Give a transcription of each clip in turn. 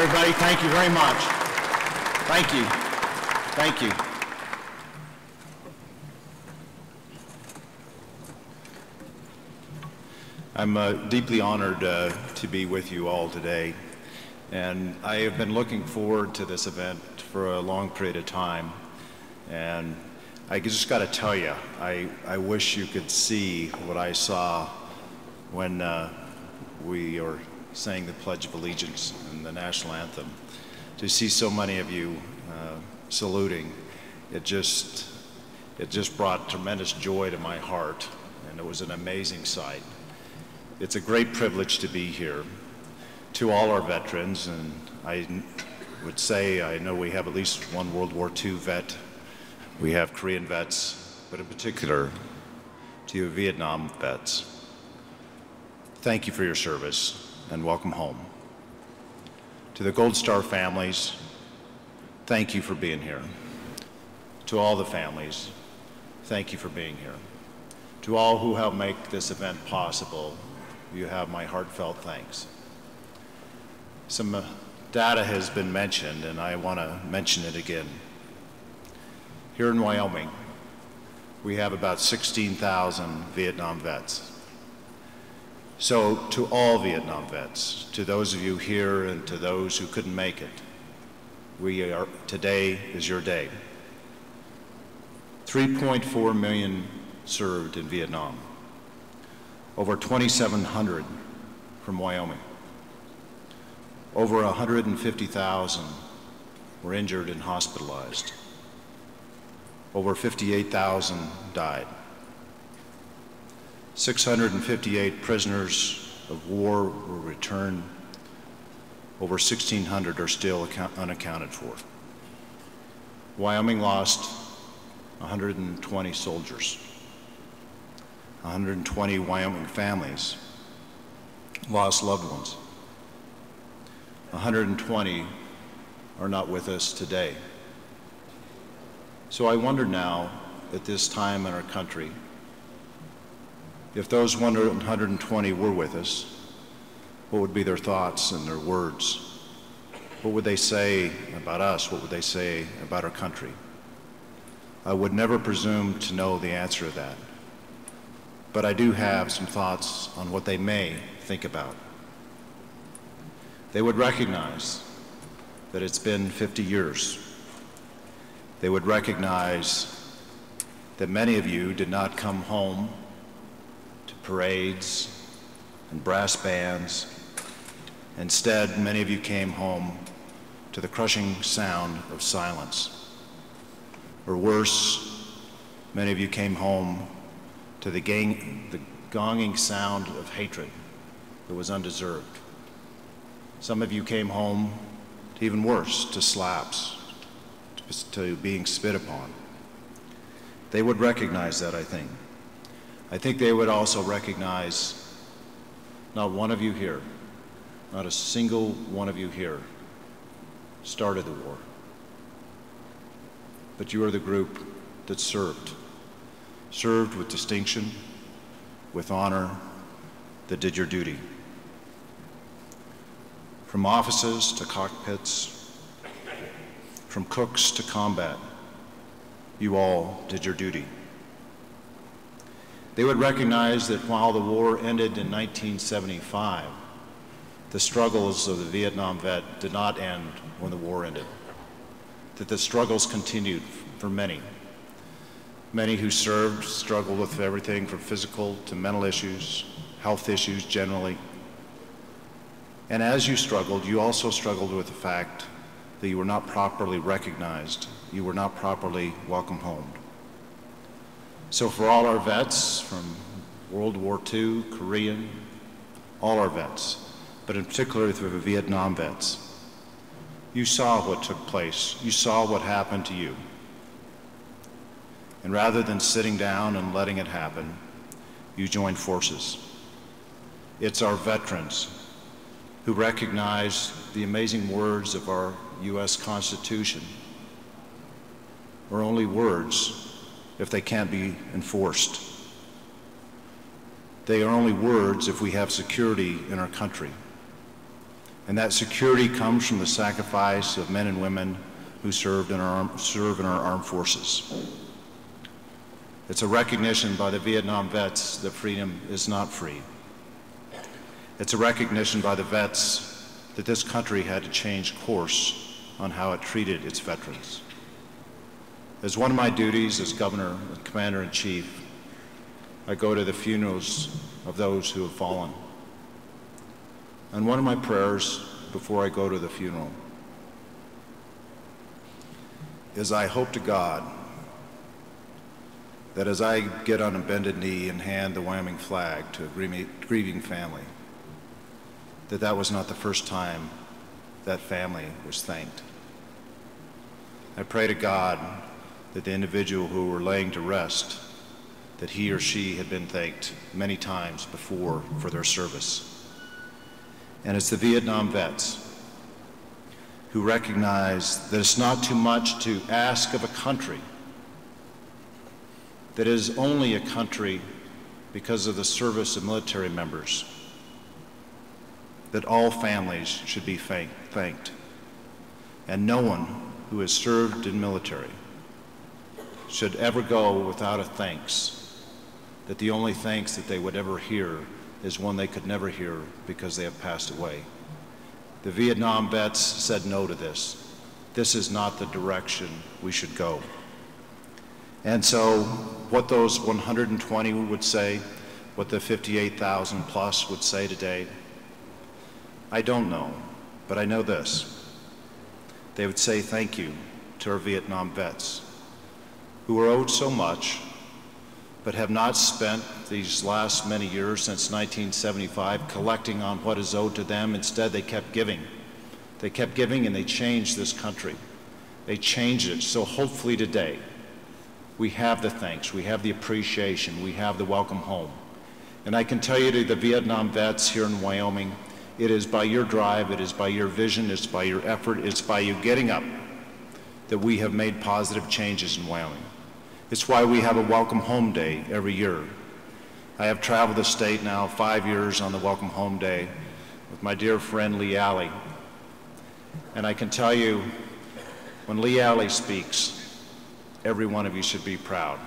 everybody. Thank you very much. Thank you. Thank you. I'm deeply honored to be with you all today, and I have been looking forward to this event for a long period of time, and I just got to tell you, I wish you could see what I saw when we are saying the Pledge of Allegiance and the national anthem. To see so many of you saluting, it just brought tremendous joy to my heart, and it was an amazing sight. It's a great privilege to be here. To all our veterans, and I would say I know we have at least one World War II vet, we have Korean vets, but in particular to you Vietnam vets, thank you for your service and welcome home. To the Gold Star families, thank you for being here. To all the families, thank you for being here. To all who helped make this event possible, you have my heartfelt thanks. Some data has been mentioned, and I want to mention it again. Here in Wyoming, we have about 16,000 Vietnam vets. So to all Vietnam vets, to those of you here and to those who couldn't make it, today is your day. 3.4 million served in Vietnam. Over 2,700 from Wyoming. Over 150,000 were injured and hospitalized. Over 58,000 died. 658 prisoners of war were returned. Over 1,600 are still unaccounted for. Wyoming lost 120 soldiers. 120 Wyoming families lost loved ones. 120 are not with us today. So I wonder now, at this time in our country, if those 120 were with us, what would be their thoughts and their words? What would they say about us? What would they say about our country? I would never presume to know the answer to that, but I do have some thoughts on what they may think about. They would recognize that it's been 50 years. They would recognize that many of you did not come home to parades and brass bands. Instead, many of you came home to the crushing sound of silence. Or worse, many of you came home to the gonging sound of hatred that was undeserved. Some of you came home to even worse, to slaps, to being spit upon. They would recognize that, I think. I think they would also recognize not one of you here, not a single one of you here started the war. But you are the group that served with distinction, with honor, that did your duty. From offices to cockpits, from cooks to combat, you all did your duty. They would recognize that while the war ended in 1975, the struggles of the Vietnam vet did not end when the war ended, that the struggles continued for many. Many who served struggled with everything from physical to mental issues, health issues generally. And as you struggled, you also struggled with the fact that you were not properly recognized, you were not properly welcomed home. So for all our vets from World War II, Korean, all our vets, but in particular for the Vietnam vets, you saw what took place, you saw what happened to you. And rather than sitting down and letting it happen, you joined forces. It's our veterans who recognize the amazing words of our U.S. Constitution are only words if they can't be enforced. They are only words if we have security in our country. And that security comes from the sacrifice of men and women who serve in our armed forces. It's a recognition by the Vietnam vets that freedom is not free. It's a recognition by the vets that this country had to change course on how it treated its veterans. As one of my duties as Governor and Commander-in-Chief, I go to the funerals of those who have fallen. And one of my prayers before I go to the funeral is I hope to God that as I get on a bended knee and hand the Wyoming flag to a grieving family, that was not the first time that family was thanked. I pray to God that the individual who were laying to rest, that he or she had been thanked many times before for their service. And it's the Vietnam vets who recognize that it's not too much to ask of a country that is only a country because of the service of military members, that all families should be thanked. And no one who has served in military should ever go without a thanks, that the only thanks that they would ever hear is one they could never hear because they have passed away. The Vietnam vets said no to this. This is not the direction we should go. And so what those 120 would say, what the 58,000 plus would say today, I don't know, but I know this. They would say thank you to our Vietnam vets who are owed so much, but have not spent these last many years since 1975 collecting on what is owed to them. Instead, they kept giving. They kept giving and they changed this country. They changed it. So hopefully today, we have the thanks, we have the appreciation, we have the welcome home. And I can tell you to the Vietnam vets here in Wyoming, it is by your drive, it is by your vision, it's by your effort, it's by you getting up that we have made positive changes in Wyoming. It's why we have a Welcome Home Day every year. I have traveled the state now 5 years on the Welcome Home Day with my dear friend Lee Alley. And I can tell you, when Lee Alley speaks, every one of you should be proud.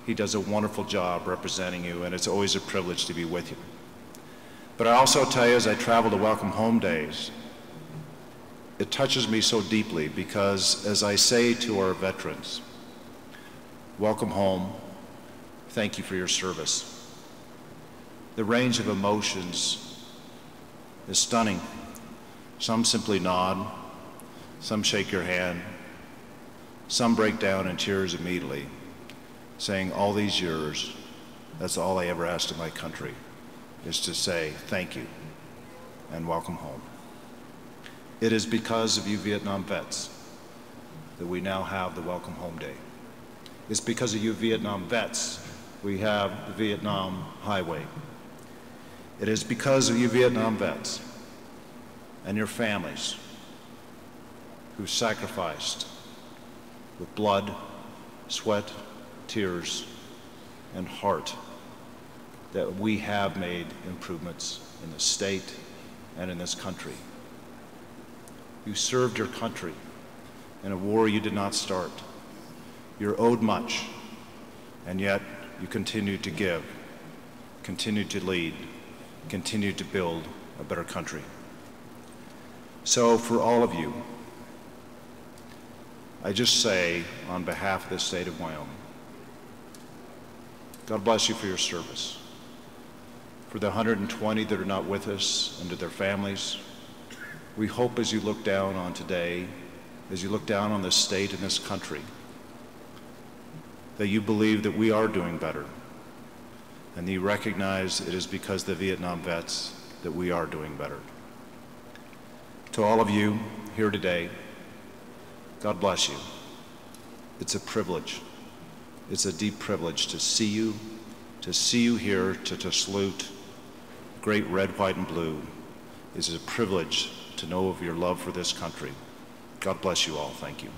He does a wonderful job representing you, and it's always a privilege to be with you. But I also tell you, as I travel to Welcome Home Days, it touches me so deeply because, as I say to our veterans, welcome home, thank you for your service. The range of emotions is stunning. Some simply nod, some shake your hand, some break down in tears immediately, saying all these years, that's all I ever asked of my country, is to say thank you and welcome home. It is because of you Vietnam vets that we now have the Welcome Home Day. It's because of you Vietnam vets we have the Vietnam Highway. It is because of you Vietnam vets and your families who sacrificed with blood, sweat, tears, and heart that we have made improvements in the state and in this country. You served your country in a war you did not start. You're owed much, and yet you continue to give, continue to lead, continue to build a better country. So for all of you, I just say on behalf of the state of Wyoming, God bless you for your service. For the 120 that are not with us and to their families, we hope as you look down on today, as you look down on this state and this country, that you believe that we are doing better, and you recognize it is because of the Vietnam vets that we are doing better. To all of you here today, God bless you. It's a privilege. It's a deep privilege to see you here, to salute great red, white, and blue. It's a privilege to know of your love for this country. God bless you all. Thank you.